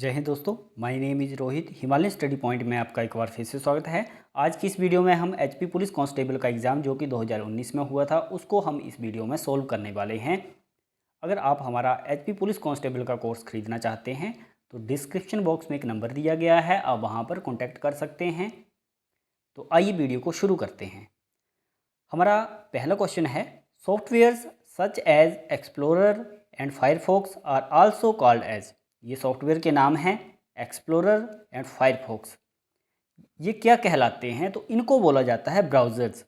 जय हिंद दोस्तों, my name is Rohit. Himalayan study point में आपका एक बार फिर से स्वागत है। आज की इस वीडियो में हम एचपी पुलिस कांस्टेबल का एग्ज़ाम जो कि 2019 में हुआ था उसको हम इस वीडियो में सोल्व करने वाले हैं। अगर आप हमारा एचपी पुलिस कांस्टेबल का कोर्स खरीदना चाहते हैं तो डिस्क्रिप्शन बॉक्स में एक नंबर दिया गया है, आप वहाँ पर कॉन्टैक्ट कर सकते हैं। तो आइए वीडियो को शुरू करते हैं। हमारा पहला क्वेश्चन है, softwares such as Explorer and Firefox are also called as. ये सॉफ्टवेयर के नाम हैं एक्सप्लोरर एंड फायरफॉक्स। ये क्या कहलाते हैं? तो इनको बोला जाता है ब्राउज़र्स।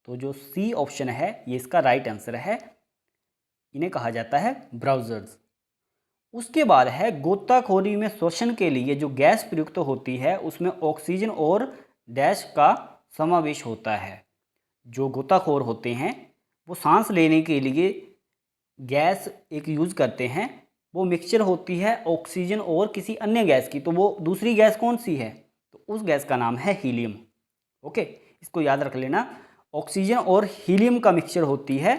तो जो सी ऑप्शन है ये इसका राइट आंसर है, इन्हें कहा जाता है ब्राउज़र्स। उसके बाद है, गोताखोरी में श्वसन के लिए जो गैस प्रयुक्त होती है उसमें ऑक्सीजन और डैश का समावेश होता है। जो गोताखोर होते हैं वो सांस लेने के लिए गैस एक यूज़ करते हैं, वो मिक्सचर होती है ऑक्सीजन और किसी अन्य गैस की। तो वो दूसरी गैस कौन सी है? तो उस गैस का नाम है हीलियम। ओके, इसको याद रख लेना। ऑक्सीजन और हीलियम का मिक्सचर होती है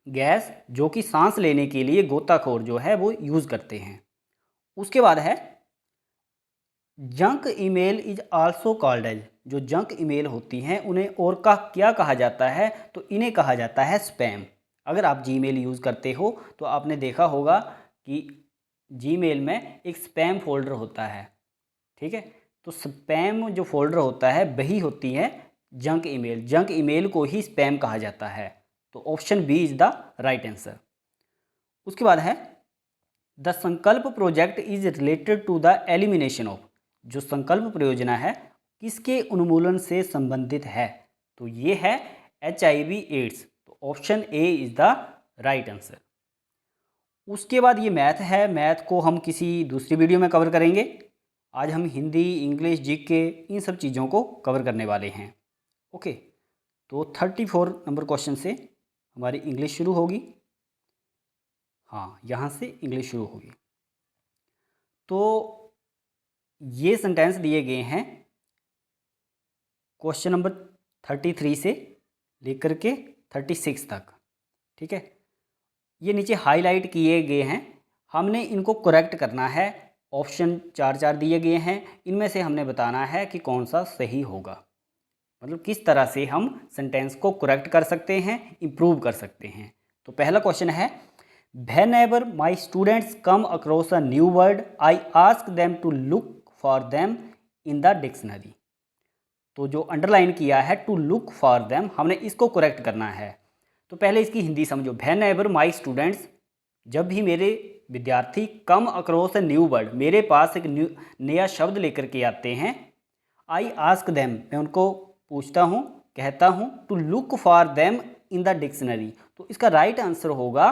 गैस, जो कि सांस लेने के लिए गोताखोर जो है वो यूज़ करते हैं। उसके बाद है, junk email is also called as. जो जंक ईमेल होती हैं उन्हें और का क्या कहा जाता है? तो इन्हें कहा जाता है स्पैम। अगर आप जीमेल यूज़ करते हो तो आपने देखा होगा कि जीमेल में एक स्पैम फोल्डर होता है, ठीक है। तो स्पैम जो फोल्डर होता है वही होती है जंक ईमेल। जंक ईमेल को ही स्पैम कहा जाता है। तो option B is the right answer. उसके बाद है, the Sankalp project is related to the elimination of. जो संकल्प परियोजना है किसके उन्मूलन से संबंधित है? तो ये है HIV एड्स। तो option A is the right answer. उसके बाद ये मैथ है। मैथ को हम किसी दूसरी वीडियो में कवर करेंगे। आज हम हिंदी, इंग्लिश, जीके इन सब चीज़ों को कवर करने वाले हैं। ओके, तो 34 नंबर क्वेश्चन से हमारी इंग्लिश शुरू होगी। हाँ, यहाँ से इंग्लिश शुरू होगी। तो ये सेंटेंस दिए गए हैं क्वेश्चन नंबर 33 से लेकर के 36 तक, ठीक है। ये नीचे हाईलाइट किए गए हैं, हमने इनको करेक्ट करना है। ऑप्शन चार चार दिए गए हैं, इनमें से हमने बताना है कि कौन सा सही होगा। मतलब किस तरह से हम सेंटेंस को करेक्ट कर सकते हैं, इम्प्रूव कर सकते हैं। तो पहला क्वेश्चन है, whenever my students come across a new word I ask them to look for them in the dictionary। तो जो अंडरलाइन किया है टू लुक फॉर देम, हमने इसको करेक्ट करना है। तो पहले इसकी हिंदी समझो। whenever my students, जब भी मेरे विद्यार्थी come across a new word, मेरे पास एक नया शब्द लेकर के आते हैं, आई आस्क देम, मैं उनको पूछता हूँ, कहता हूँ, to look for them in the dictionary. तो इसका राइट आंसर होगा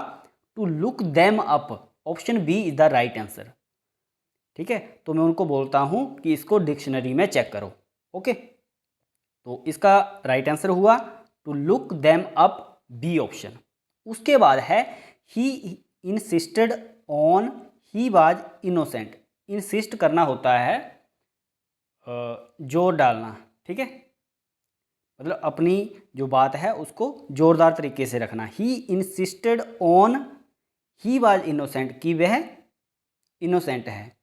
to look them up. Option B is the right answer, ठीक है। तो मैं उनको बोलता हूँ कि इसको डिक्शनरी में चेक करो। ओके, तो इसका राइट आंसर हुआ to look them up, B option. उसके बाद है, he insisted on he was innocent. Insist करना होता है जोर डालना, ठीक है। मतलब अपनी जो बात है उसको जोरदार तरीके से रखना। ही insisted on he was innocent, कि वह इनोसेंट है।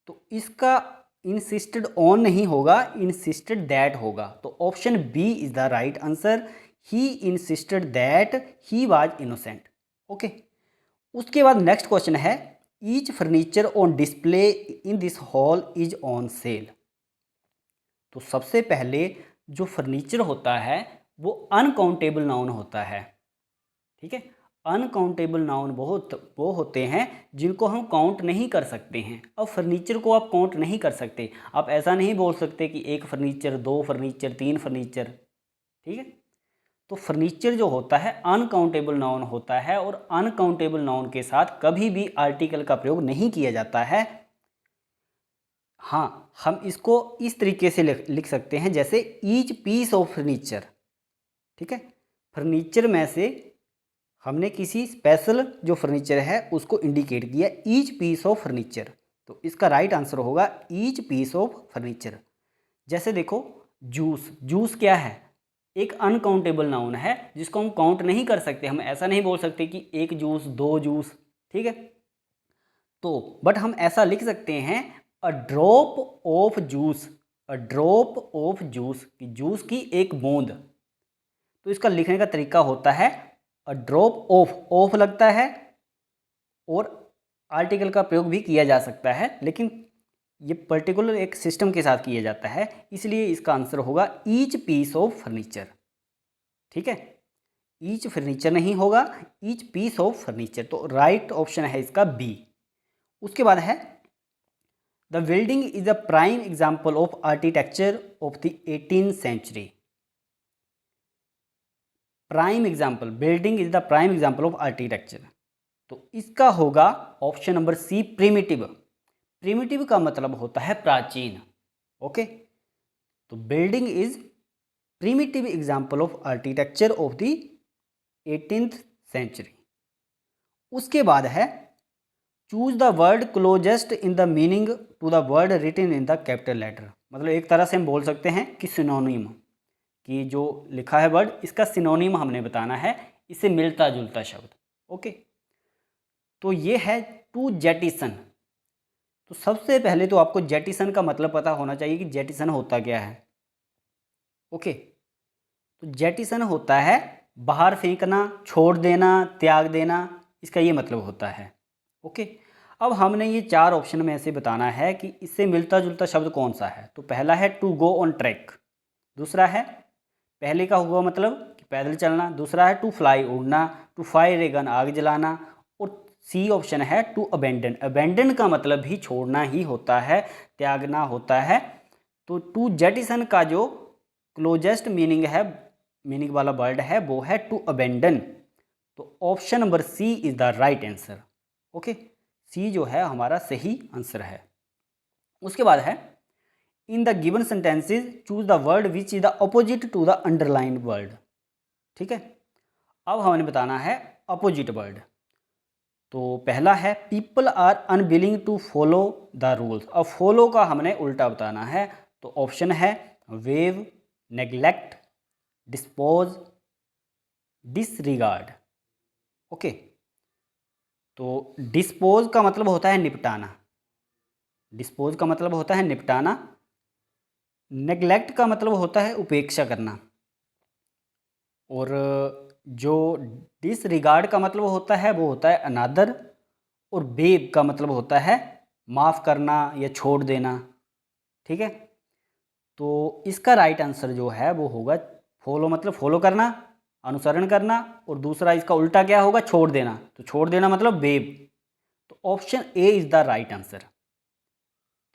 तो इसका इंसिस्टेड ऑन नहीं होगा, इंसिस्टेड दैट होगा। तो option B is the right answer. He insisted that he was innocent. Okay, उसके बाद नेक्स्ट क्वेश्चन है, each furniture on display in this hall is on sale. तो सबसे पहले जो फर्नीचर होता है वो अनकाउंटेबल नाउन होता है, ठीक है। अनकाउंटेबल नाउन वो होते हैं जिनको हम काउंट नहीं कर सकते हैं। अब फर्नीचर को आप काउंट नहीं कर सकते, आप ऐसा नहीं बोल सकते कि एक फर्नीचर, दो फर्नीचर, तीन फर्नीचर, ठीक है। तो फर्नीचर जो होता है अनकाउंटेबल नाउन होता है, और अनकाउंटेबल नाउन के साथ कभी भी आर्टिकल का प्रयोग नहीं किया जाता है। हाँ, हम इसको इस तरीके से लिख सकते हैं, जैसे ईच पीस ऑफ फर्नीचर, ठीक है। फर्नीचर में से हमने किसी स्पेशल जो फर्नीचर है उसको इंडिकेट किया, ईच पीस ऑफ फर्नीचर। तो इसका राइट आंसर होगा ईच पीस ऑफ फर्नीचर। जैसे देखो, जूस, जूस क्या है? एक अनकाउंटेबल नाउन है जिसको हम काउंट नहीं कर सकते। हम ऐसा नहीं बोल सकते कि एक जूस, दो जूस, ठीक है। तो बट हम ऐसा लिख सकते हैं a drop of juice, a drop of juice, की जूस की एक बूंद। तो इसका लिखने का तरीका होता है अ ड्रॉप ऑफ, ऑफ लगता है और आर्टिकल का प्रयोग भी किया जा सकता है, लेकिन ये पर्टिकुलर एक सिस्टम के साथ किया जाता है, इसलिए इसका आंसर होगा ईच पीस ऑफ फर्नीचर। ठीक है, ईच फर्नीचर नहीं होगा, ईच पीस ऑफ फर्नीचर। तो राइट ऑप्शन है इसका बी। उसके बाद है the building is a prime example of architecture of the 18th century. Prime example, building is the prime example of architecture. तो इसका होगा option number C, primitive. Primitive का मतलब होता है प्राचीन। ओके, तो building is primitive example of architecture of the 18th century. उसके बाद है choose the word closest in the meaning to the word written in the capital letter. मतलब एक तरह से हम बोल सकते हैं कि सिनोनिम, कि जो लिखा है वर्ड इसका सिनोनिम हमने बताना है, इससे मिलता जुलता शब्द। ओके, तो ये है टू जेटिसन। तो सबसे पहले तो आपको जेटिसन का मतलब पता होना चाहिए कि जेटिसन होता क्या है। ओके, तो जेटिसन होता है बाहर फेंकना, छोड़ देना, त्याग देना, इसका ये मतलब होता है। ओके, अब हमने ये चार ऑप्शन में से बताना है कि इससे मिलता जुलता शब्द कौन सा है। तो पहला है टू गो ऑन ट्रैक, दूसरा है पहले का हुआ मतलब कि पैदल चलना, दूसरा है टू फ्लाई उड़ना, टू फायर ए गन आग जलाना, और सी ऑप्शन है टू अबेंडन। अबेंडन का मतलब भी छोड़ना ही होता है, त्यागना होता है। तो टू जेटिसन का जो क्लोजेस्ट मीनिंग है, मीनिंग वाला वर्ड है, वो है टू अबेंडन। तो option number C is the right answer. Okay, C जो है हमारा सही आंसर है। उसके बाद है in the given sentences choose the word which is the opposite to the underlined word. ठीक है, अब हमें बताना है अपोजिट वर्ड। तो पहला है people are unwilling to follow the rules. अब फॉलो का हमने उल्टा बताना है, तो ऑप्शन है waive, neglect, dispose, disregard. Okay, तो डिस्पोज का मतलब होता है निपटाना, डिस्पोज का मतलब होता है निपटाना, नेग्लेक्ट का मतलब होता है उपेक्षा करना, और जो डिसरिगार्ड का मतलब होता है वो होता है अनादर, और बेब का मतलब होता है माफ़ करना या छोड़ देना। ठीक है, तो इसका राइट आंसर जो है वो होगा फॉलो, मतलब फॉलो करना, अनुसरण करना, और दूसरा इसका उल्टा क्या होगा, छोड़ देना। तो छोड़ देना मतलब बेब। तो option A is the right answer.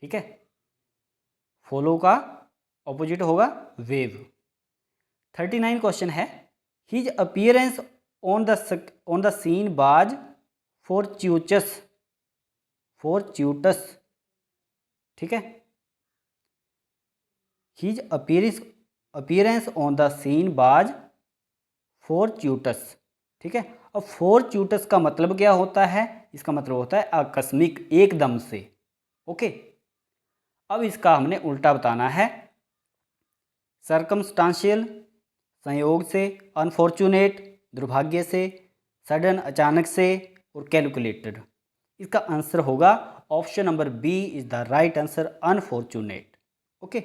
ठीक है, फॉलो का ऑपोजिट होगा वेव। 39 क्वेश्चन है his appearance on the scene was fortuitous, fortuitous. ठीक है, his appearance on the scene was fortuitous. ठीक है, अब फॉर्च्यूटस का मतलब क्या होता है, इसका मतलब होता है आकस्मिक, एकदम से। ओके, अब इसका हमने उल्टा बताना है सर्कमस्टांशियल, संयोग से, अनफॉर्चुनेट, दुर्भाग्य से, सडन, अचानक से, और कैलकुलेटेड। इसका आंसर होगा option number B is the right answer, unfortunate. Okay,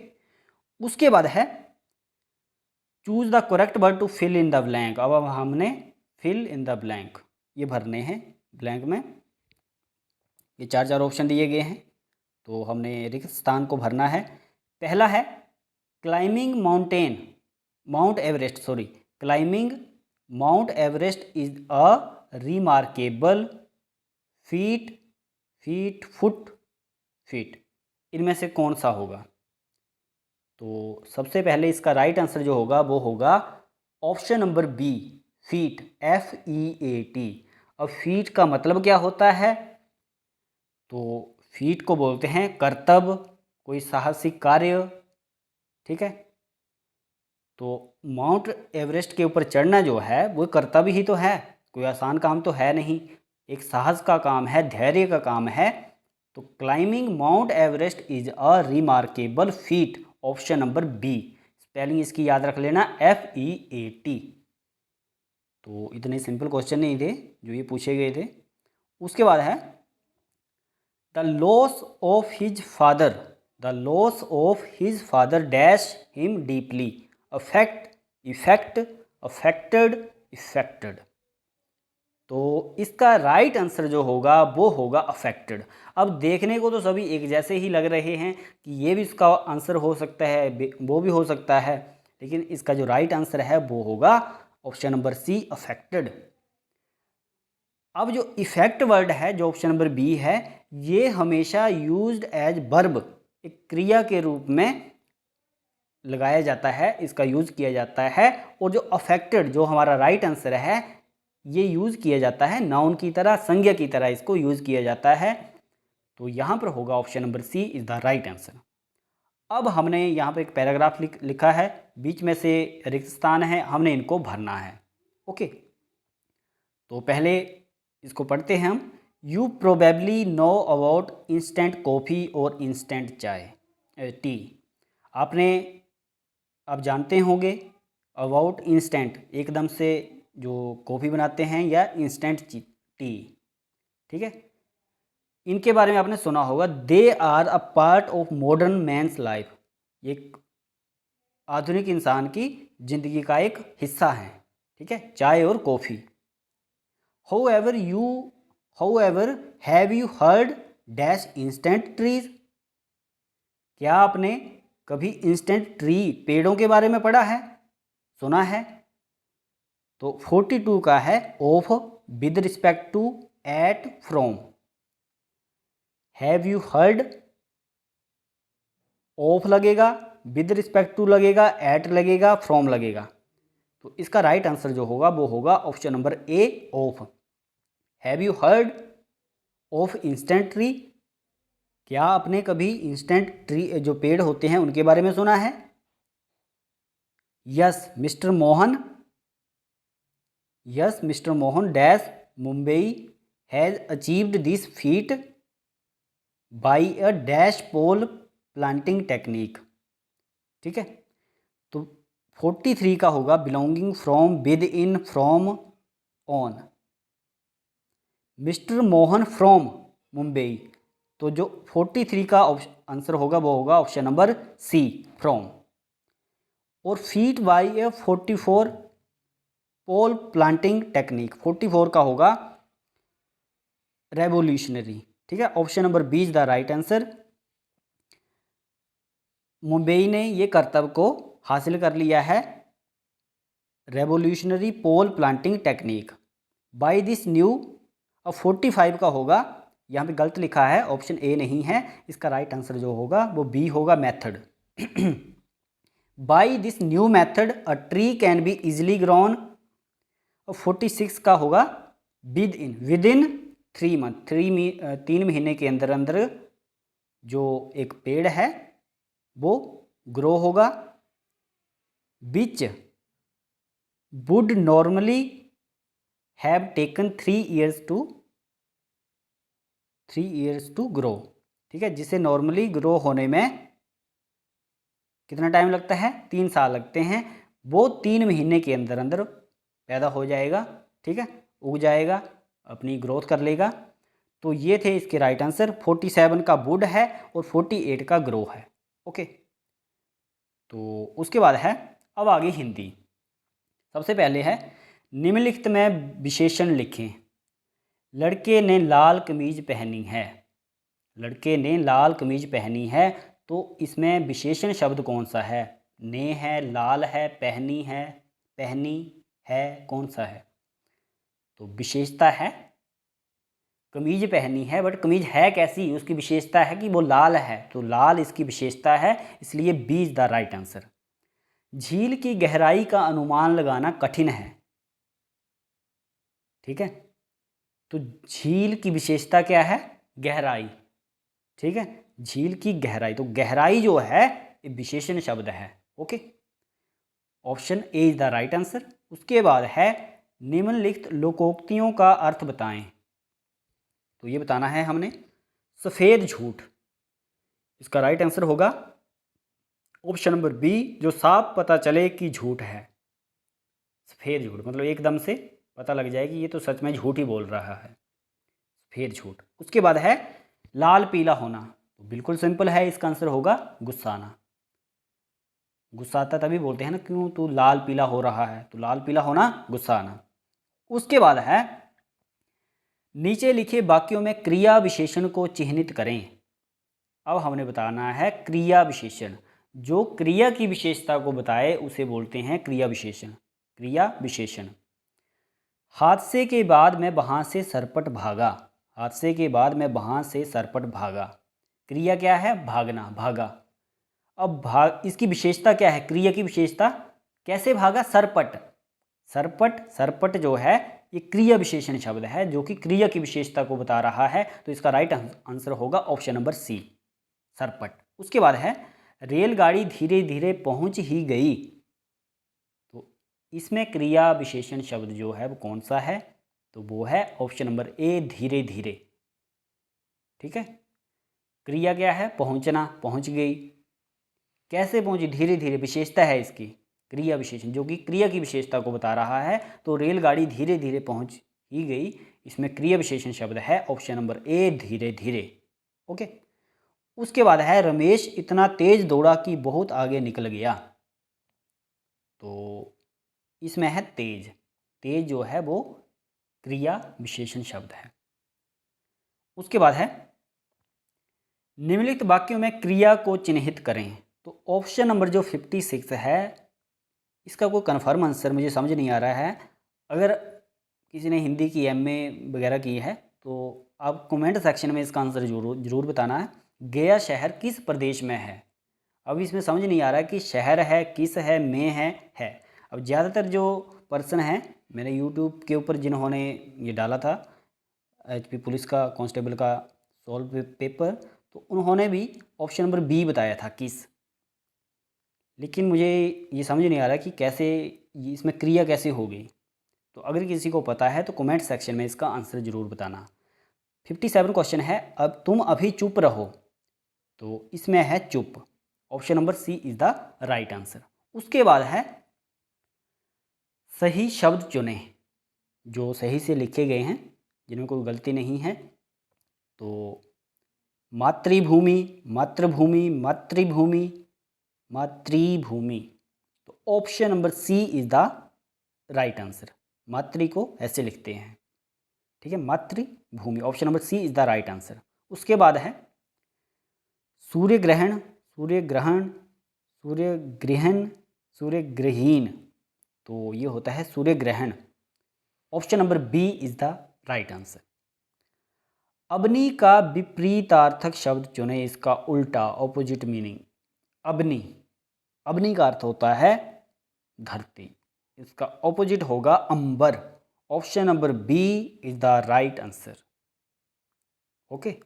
उसके बाद है choose the correct word to fill in the blank. अब हमने फिल इन द ब्लैंक ये भरने हैं ब्लैंक में। ये चार चार ऑप्शन दिए गए हैं, तो हमने रिक्त स्थान को भरना है। पहला है climbing mountain, mount Everest, sorry, climbing Mount Everest is a remarkable feet, feet, foot, feet, इनमें से कौन सा होगा। तो सबसे पहले इसका राइट आंसर जो होगा वो होगा option number B, feat, FEAT। अब फीट का मतलब क्या होता है, तो फीट को बोलते हैं कर्तव्य, कोई साहसिक कार्य। ठीक है, तो माउंट एवरेस्ट के ऊपर चढ़ना जो है वो कर्तव्य ही तो है, कोई आसान काम तो है नहीं, एक साहस का काम है, धैर्य का काम है। तो climbing Mount Everest is a remarkable feat, option number B. Spelling इसकी याद रख लेना, FEAT। तो इतने सिंपल क्वेश्चन नहीं थे जो ये पूछे गए थे। उसके बाद है the loss of his father, the loss of his father dash him deeply, affect, effect, affected, affected. तो इसका राइट आंसर जो होगा वो होगा अफेक्टेड। अब देखने को तो सभी एक जैसे ही लग रहे हैं कि ये भी इसका आंसर हो सकता है, वो भी हो सकता है, लेकिन इसका जो राइट आंसर है वो होगा ऑप्शन नंबर सी, अफेक्टेड। अब जो इफेक्ट वर्ड है जो ऑप्शन नंबर बी है, ये हमेशा यूज्ड एज वर्ब, एक क्रिया के रूप में लगाया जाता है, इसका यूज़ किया जाता है। और जो अफेक्टेड जो हमारा राइट आंसर है, ये यूज़ किया जाता है नाउन की तरह, संज्ञा की तरह इसको यूज़ किया जाता है। तो यहाँ पर होगा option number C is the right answer. अब हमने यहाँ पर एक पैराग्राफ लिखा है, बीच में से रिक्त स्थान है, हमने इनको भरना है। ओके, तो पहले इसको पढ़ते हैं हम। You probably know about instant coffee और इंस्टेंट चाय, टी। आपने, आप जानते होंगे अबाउट इंस्टेंट, एकदम से जो कॉफ़ी बनाते हैं, या इंस्टेंट टी, ठीक है, इनके बारे में आपने सुना होगा। They are a part of modern man's life, ये आधुनिक इंसान की जिंदगी का एक हिस्सा है, ठीक है, चाय और coffee. However, have you heard dash instant trees? क्या आपने कभी इंस्टेंट ट्री, पेड़ों के बारे में पढ़ा है, सुना है? तो 42 का है of, with respect to, at, from. Have you heard, of लगेगा, विद रिस्पेक्ट टू लगेगा, एट लगेगा, फ्रॉम लगेगा। तो इसका राइट आंसर जो होगा वो होगा option number A, of. Have you heard of instant tree? क्या आपने कभी इंस्टेंट ट्री जो पेड़ होते हैं उनके बारे में सुना है? Yes mister Mohan, yes mister Mohan dash Mumbai has achieved this feat by a dash pole planting technique, ठीक है। तो 43 का होगा belonging from, with in, from, on. Mister Mohan from Mumbai, तो जो 43 का आंसर होगा वो होगा ऑप्शन नंबर सी, फ्रॉम। और feat by a 44 pole planting technique, 44 का होगा रेवोल्यूशनरी, ठीक है, option number B is the right answer. Mumbai ने ये कर्तव्य को हासिल कर लिया है, revolutionary pole planting technique by this new. अब 45 का होगा, यहाँ पे गलत लिखा है, ऑप्शन ए नहीं है, इसका राइट आंसर जो होगा वो बी होगा, method. By this new method a tree can be easily grown. और 46 का होगा विद इन 3 मंथ, 3 महीने के अंदर अंदर जो एक पेड़ है वो ग्रो होगा। Which would normally have taken 3 years to grow, ठीक है, जिसे नॉर्मली ग्रो होने में कितना टाइम लगता है, 3 साल लगते हैं, वो 3 महीने के अंदर अंदर पैदा हो जाएगा, ठीक है, उग जाएगा, अपनी ग्रोथ कर लेगा। तो ये थे इसके राइट आंसर। 47 का वुड है और 48 का ग्रो है। ओके, तो उसके बाद है, अब आगे हिंदी। सबसे पहले है, निम्नलिखित में विशेषण लिखें। लड़के ने लाल कमीज पहनी है, लड़के ने लाल कमीज पहनी है, तो इसमें विशेषण शब्द कौन सा है? ने है, लाल है, पहनी है, कौन सा है? तो विशेषता है, कमीज पहनी है, बट कमीज है कैसी, उसकी विशेषता है कि वो लाल है, तो लाल इसकी विशेषता है, इसलिए B is the right answer. झील की गहराई का अनुमान लगाना कठिन है, ठीक है, तो झील की विशेषता क्या है? गहराई, ठीक है, झील की गहराई, तो गहराई जो है ये विशेषण शब्द है। Okay, option A is the right answer. उसके बाद है, निम्नलिखित लोकोक्तियों का अर्थ बताएं। तो ये बताना है हमने, सफ़ेद झूठ, इसका राइट आंसर होगा ऑप्शन नंबर बी, जो साफ पता चले कि झूठ है। सफ़ेद झूठ मतलब एकदम से पता लग जाए कि ये तो सच में झूठ ही बोल रहा है, सफ़ेद झूठ। उसके बाद है, लाल पीला होना, तो बिल्कुल सिंपल है, इसका आंसर होगा गुस्साना। गुस्साता तभी बोलते हैं ना, क्यों तू लाल पीला हो रहा है, तो लाल पीला होना गुस्साना। उसके बाद है नीचे लिखे वाक्यों में क्रिया विशेषण को चिह्नित करें। अब हमने बताना है क्रिया विशेषण। जो क्रिया की विशेषता को बताए उसे बोलते हैं क्रिया विशेषण। क्रिया विशेषण। हादसे के बाद मैं वहां से सरपट भागा। हादसे के बाद मैं वहां से सरपट भागा। क्रिया क्या है? भागना, भागा। अब इसकी विशेषता क्या है? क्रिया की विशेषता, कैसे भागा? सरपट। सरपट, सरपट जो है ये क्रिया विशेषण शब्द है जो कि क्रिया की विशेषता को बता रहा है, तो इसका राइट आंसर होगा ऑप्शन नंबर सी, सरपट। उसके बाद है रेलगाड़ी धीरे धीरे पहुंच ही गई। तो इसमें क्रिया विशेषण शब्द जो है वो कौन सा है? तो वो है ऑप्शन नंबर ए, धीरे धीरे। ठीक है, क्रिया क्या है? पहुंचना, पहुंच गई। कैसे पहुंची? धीरे धीरे, विशेषता है इसकी, क्रिया विशेषण जो कि क्रिया की विशेषता को बता रहा है, तो रेलगाड़ी धीरे धीरे पहुंच ही गई, इसमें क्रिया विशेषण शब्द है ऑप्शन नंबर ए, धीरे धीरे। ओके। उसके बाद है रमेश इतना तेज दौड़ा कि बहुत आगे निकल गया। तो इसमें है तेज। तेज जो है वो क्रिया विशेषण शब्द है। उसके बाद है निम्नलिखित वाक्यों में क्रिया को चिन्हित करें। तो ऑप्शन नंबर जो 56 है, इसका कोई कन्फर्म आंसर मुझे समझ नहीं आ रहा है। अगर किसी ने हिंदी की एमए वगैरह की है तो आप कमेंट सेक्शन में इसका आंसर जरूर बताना है। गया शहर किस प्रदेश में है? अब इसमें समझ नहीं आ रहा है कि शहर है, किस है, में है। अब ज़्यादातर जो पर्सन हैं, मैंने यूट्यूब के ऊपर जिन्होंने ये डाला था एचपी पुलिस का कांस्टेबल का सॉल्व पेपर, तो उन्होंने भी ऑप्शन नंबर बी बताया था, किस। लेकिन मुझे ये समझ नहीं आ रहा कि कैसे इसमें क्रिया कैसे होगी। तो अगर किसी को पता है तो कमेंट सेक्शन में इसका आंसर ज़रूर बताना। 57 क्वेश्चन है, अब तुम अभी चुप रहो। तो इसमें है चुप, option number C is the right answer. उसके बाद है सही शब्द चुनें, जो सही से लिखे गए हैं, जिनमें कोई गलती नहीं है। तो मातृभूमि, मातृभूमि, मातृभूमि, मातृभूमि। तो option number C is the right answer. मातृ को ऐसे लिखते हैं, ठीक है, मातृभूमि। Option number C is the right answer. उसके बाद है सूर्य ग्रहण, सूर्य ग्रहण, सूर्य ग्रहण, सूर्य ग्रहीन। तो ये होता है सूर्य ग्रहण। Option number B is the right answer. अबनी का विपरीतार्थक शब्द चुने, इसका उल्टा, ऑपोजिट मीनिंग। अबनी, अबनी का अर्थ होता है धरती, इसका ऑपोजिट होगा अंबर। Option number B is the right answer. Okay,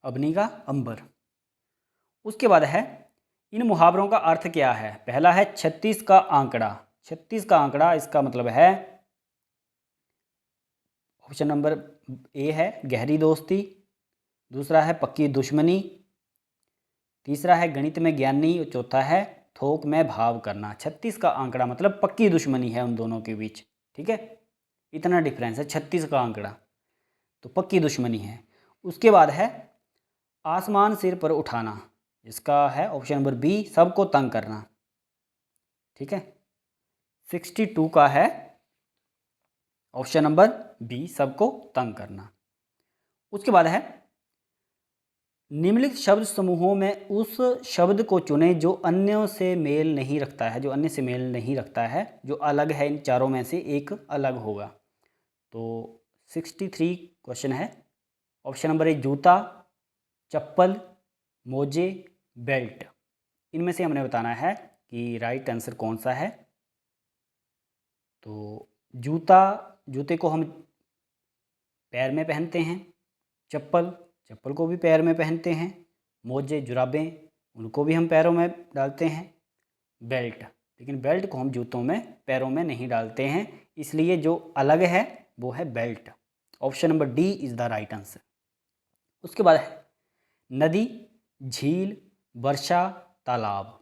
अबनी का अंबर। उसके बाद है इन मुहावरों का अर्थ क्या है? पहला है 36 का आंकड़ा। 36 का आंकड़ा, इसका मतलब है ऑप्शन नंबर ए है गहरी दोस्ती, दूसरा है पक्की दुश्मनी, तीसरा है गणित में ज्ञानी और चौथा है थोक में भाव करना। 36 का आंकड़ा मतलब पक्की दुश्मनी है उन दोनों के बीच, ठीक है, इतना डिफरेंस है 36 का आंकड़ा, तो पक्की दुश्मनी है। उसके बाद है आसमान सिर पर उठाना, इसका है ऑप्शन नंबर बी सबको तंग करना, ठीक है। 62 का है ऑप्शन नंबर बी सबको तंग करना। उसके बाद है निम्नलिखित शब्द समूहों में उस शब्द को चुनें जो अन्यों से मेल नहीं रखता है, जो अन्य से मेल नहीं रखता है, जो अलग है, इन चारों में से एक अलग होगा। तो 63 क्वेश्चन है, ऑप्शन नंबर ए जूता, चप्पल, मोजे, बेल्ट। इनमें से हमने बताना है कि राइट आंसर कौन सा है। तो जूता, जूते को हम पैर में पहनते हैं, चप्पल, चप्पल को भी पैर में पहनते हैं, मोजे, जुराबें, उनको भी हम पैरों में डालते हैं, बेल्ट, लेकिन बेल्ट को हम जूतों में पैरों में नहीं डालते हैं, इसलिए जो अलग है वो है belt. Option number D is the right answer. उसके बाद है नदी, झील, वर्षा, तालाब।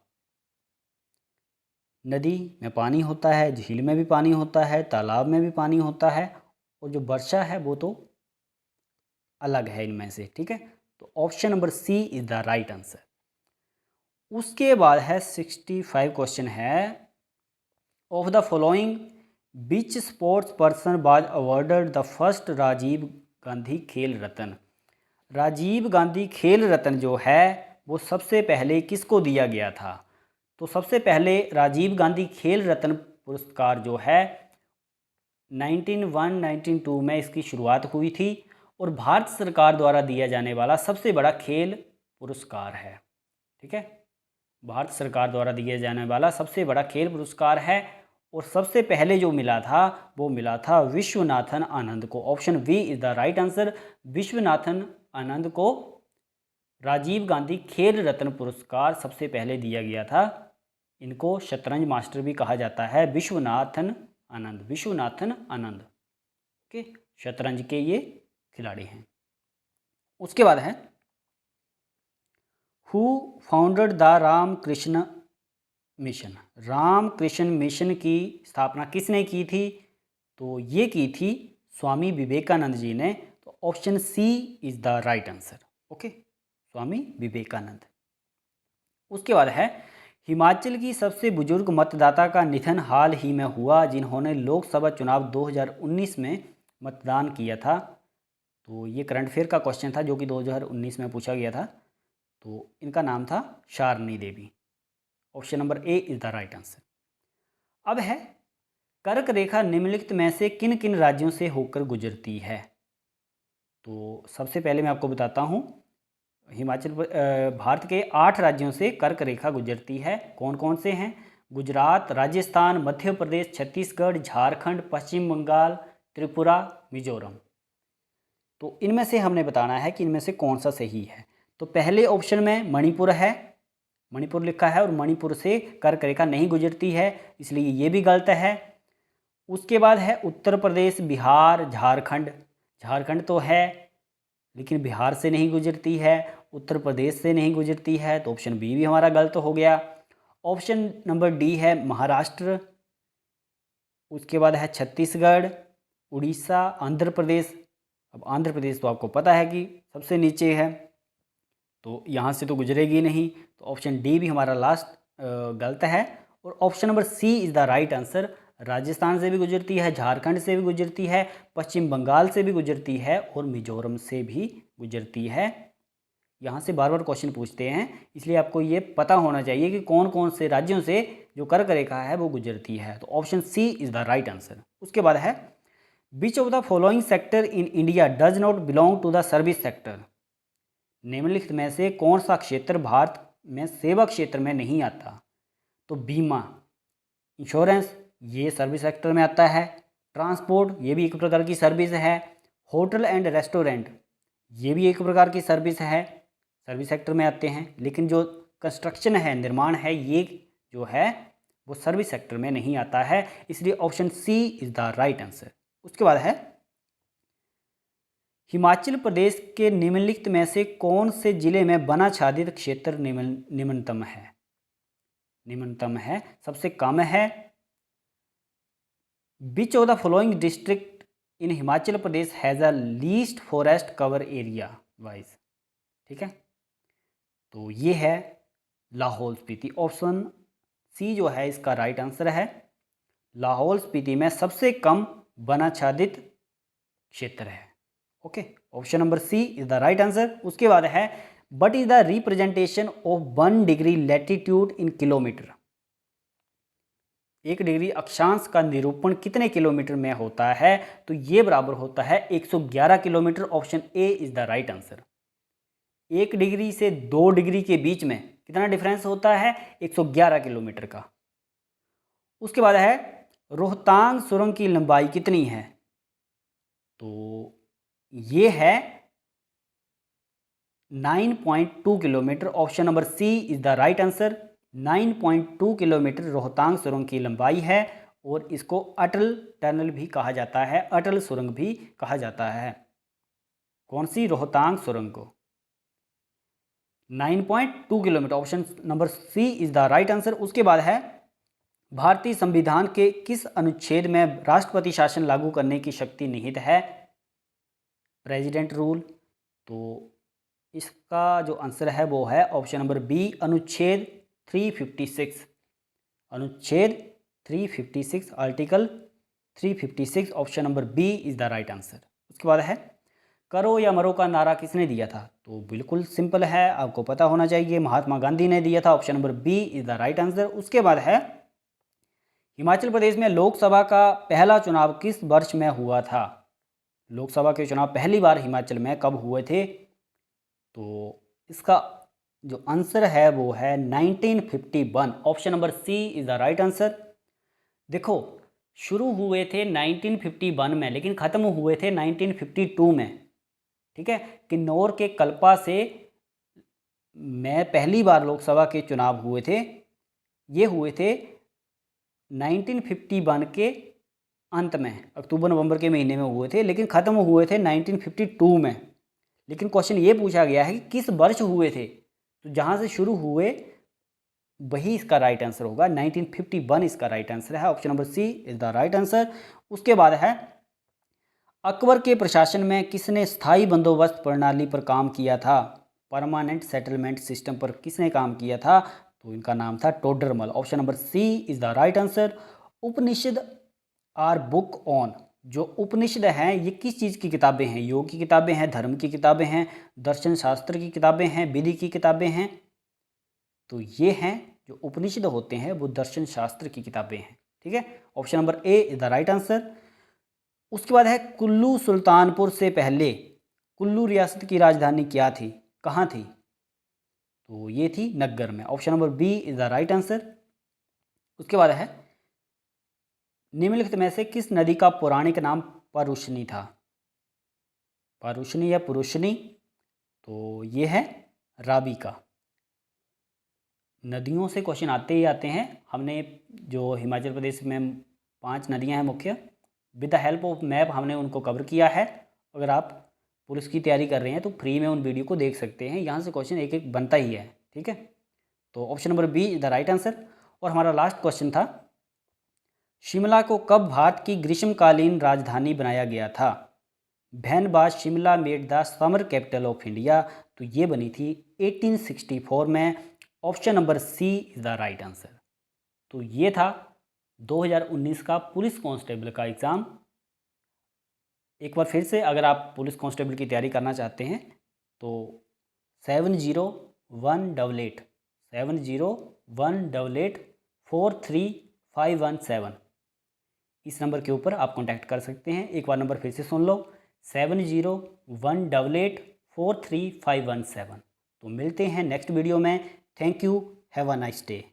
नदी में पानी होता है, झील में भी पानी होता है, तालाब में भी पानी होता है, और जो वर्षा है वो तो अलग है इनमें से, ठीक है। तो option number C is the right answer. उसके बाद है 65 क्वेश्चन है, of the following which sports person was awarded the first Rajiv Gandhi Khel Ratna. Rajiv Gandhi Khel रत्न जो है वो सबसे पहले किसको दिया गया था? तो सबसे पहले राजीव गांधी खेल रत्न पुरस्कार जो है 1901-1902 में इसकी शुरुआत हुई थी और भारत सरकार द्वारा दिया जाने वाला सबसे बड़ा खेल पुरस्कार है, ठीक है। भारत सरकार द्वारा दिया जाने वाला सबसे बड़ा खेल पुरस्कार है और सबसे पहले जो मिला था वो मिला था विश्वनाथन आनंद को। Option B is the right answer. Viswanathan Anand को राजीव गांधी खेल रत्न पुरस्कार सबसे पहले दिया गया था। इनको शतरंज मास्टर भी कहा जाता है, विश्वनाथन आनंद, विश्वनाथन आनंद के शतरंज के ये खिलाड़ी हैं। उसके बाद है who founded the Ramakrishna mission. Ramakrishna mission की स्थापना किसने की थी? तो ये की थी स्वामी विवेकानंद जी ने। तो option C is the right answer, okay, Swami Vivekananda. उसके बाद है हिमाचल की सबसे बुजुर्ग मतदाता का निधन हाल ही में हुआ जिन्होंने लोकसभा चुनाव 2019 में मतदान किया था। तो ये करंट अफेयर का क्वेश्चन था जो कि 2019 में पूछा गया था। तो इनका नाम था Sharni Devi. Option number A is the right answer. अब है कर्क रेखा निम्नलिखित में से किन किन राज्यों से होकर गुजरती है? तो सबसे पहले मैं आपको बताता हूँ, भारत के 8 राज्यों से कर्क रेखा गुजरती है। कौन कौन से हैं? गुजरात, राजस्थान, मध्य प्रदेश, छत्तीसगढ़, झारखंड, पश्चिम बंगाल, त्रिपुरा, मिजोरम। तो इनमें से हमने बताना है कि इनमें से कौन सा सही है। तो पहले ऑप्शन में मणिपुर है, मणिपुर लिखा है और मणिपुर से कर्क रेखा नहीं गुजरती है, इसलिए ये भी गलत है। उसके बाद है उत्तर प्रदेश, बिहार, झारखंड। झारखंड तो है लेकिन बिहार से नहीं गुजरती है, उत्तर प्रदेश से नहीं गुजरती है, तो ऑप्शन बी भी हमारा गलत हो गया। ऑप्शन नंबर डी है महाराष्ट्र। उसके बाद है छत्तीसगढ़, उड़ीसा, आंध्र प्रदेश। अब आंध्र प्रदेश तो आपको पता है कि सबसे नीचे है, तो यहाँ से तो गुजरेगी नहीं, तो ऑप्शन डी भी हमारा लास्ट गलत है। और option number C is the right answer. Rajasthan से भी गुजरती है, झारखंड से भी गुजरती है, पश्चिम बंगाल से भी गुजरती है और मिजोरम से भी गुजरती है। यहाँ से बार बार क्वेश्चन पूछते हैं, इसलिए आपको ये पता होना चाहिए कि कौन कौन से राज्यों से जो कर्क रेखा है वो गुजरती है। तो option C is the right answer. उसके बाद है which of the following sector in India does not belong to the service sector. निम्नलिखित में से कौन सा क्षेत्र भारत में सेवा क्षेत्र में नहीं आता? तो बीमा, इंश्योरेंस ये सर्विस सेक्टर में आता है, ट्रांसपोर्ट ये भी एक प्रकार की सर्विस है, होटल एंड रेस्टोरेंट ये भी एक प्रकार की सर्विस है, सर्विस सेक्टर में आते हैं। लेकिन जो कंस्ट्रक्शन है, निर्माण है, ये जो है वो सर्विस सेक्टर में नहीं आता है, इसलिए option C is the right answer. उसके बाद है हिमाचल प्रदेश के निम्नलिखित में से कौन से जिले में वनाच्छादित क्षेत्र निम्नतम है? निम्नतम है, सबसे कम है। Which of the following district in Himachal Pradesh has a least forest cover area wise, ठीक है। तो ये है लाहौल स्पीति। ऑप्शन सी जो है इसका राइट आंसर है। लाहौल स्पीति में सबसे कम वनाच्छादित क्षेत्र है, okay. Option number C is the right answer. उसके बाद है but is the representation of 1 degree latitude in kilometre. 1 degree अक्षांश का निरूपण कितने किलोमीटर में होता है? तो ये बराबर होता है 111 kilometre. Option A is the right answer. 1 degree से 2 डिग्री के बीच में कितना डिफरेंस होता है? 111 किलोमीटर का। उसके बाद है रोहतांग सुरंग की लंबाई कितनी है? तो ये है 9.2 kilometre. Option number C is the right answer. 9.2 kilometre Rohtang सुरंग की लंबाई है और इसको अटल टनल भी कहा जाता है, अटल सुरंग भी कहा जाता है। कौन सी? रोहतांग सुरंग को। 9.2 kilometre, option number C is the right answer. उसके बाद है भारतीय संविधान के किस अनुच्छेद में राष्ट्रपति शासन लागू करने की शक्ति निहित है? प्रेसिडेंट रूल, तो इसका जो आंसर है वो है ऑप्शन नंबर बी, अनुच्छेद 356। अनुच्छेद 356, article 356, option number B is the right answer. उसके बाद है करो या मरो का नारा किसने दिया था? तो बिल्कुल सिंपल है, आपको पता होना चाहिए, महात्मा गांधी ने दिया था। Option number B is the right answer. उसके बाद है हिमाचल प्रदेश में लोकसभा का पहला चुनाव किस वर्ष में हुआ था? लोकसभा के चुनाव पहली बार हिमाचल में कब हुए थे? तो इसका जो आंसर है वो है 1951। Option number C is the right answer. देखो, शुरू हुए थे 1951 में, लेकिन ख़त्म हुए थे 1952 में। ठीक है, किन्नौर के कल्पा से में पहली बार लोकसभा के चुनाव हुए थे। ये हुए थे 1951 के अंत में, अक्टूबर नवंबर के महीने में हुए थे, लेकिन ख़त्म हुए थे 1952 में। लेकिन क्वेश्चन ये पूछा गया है कि किस वर्ष हुए थे, तो जहाँ से शुरू हुए वही इसका राइट आंसर होगा। 1951 इसका राइट आंसर है। Option number C is the right answer. उसके बाद है अकबर के प्रशासन में किसने स्थायी बंदोबस्त प्रणाली पर काम किया था? परमानेंट सेटलमेंट सिस्टम पर किसने काम किया था? तो इनका नाम था Todarmal. Option number C is the right answer. Upanishad are book on, जो उपनिषद हैं ये किस चीज़ की किताबें हैं? योग की किताबें हैं, धर्म की किताबें हैं, दर्शन शास्त्र की किताबें हैं, विधि की किताबें हैं? तो ये हैं जो उपनिषद होते हैं वो दर्शन शास्त्र की किताबें हैं। ठीक है, option number A is the right answer. उसके बाद है कुल्लू सुल्तानपुर से पहले कुल्लू रियासत की राजधानी क्या थी, कहाँ थी? तो ये थी नग्गर में। Option number B is the right answer. उसके बाद है निम्नलिखित में से किस नदी का पौराणिक नाम परुष्णी था? परुष्णी या पुरुषनी? तो ये है रावी का। नदियों से क्वेश्चन आते ही आते हैं। हमने जो हिमाचल प्रदेश में 5 नदियां हैं मुख्य, with the help of map हमने उनको कवर किया है। अगर आप पुलिस की तैयारी कर रहे हैं तो फ्री में उन वीडियो को देख सकते हैं, यहाँ से क्वेश्चन एक एक बनता ही है। ठीक है, तो option number B is the right answer. और हमारा लास्ट क्वेश्चन था, शिमला को कब भारत की ग्रीष्मकालीन राजधानी बनाया गया था? When was Shimla made the summer capital of India? तो ये बनी थी 1864 में। Option number C is the right answer. तो ये था 2019 का पुलिस कांस्टेबल का एग्ज़ाम। एक बार फिर से अगर आप पुलिस कांस्टेबल की तैयारी करना चाहते हैं तो 701888435517 इस नंबर के ऊपर आप कांटेक्ट कर सकते हैं। एक बार नंबर फिर से सुन लो, 701888435517। तो मिलते हैं नेक्स्ट वीडियो में। Thank you, have a nice day.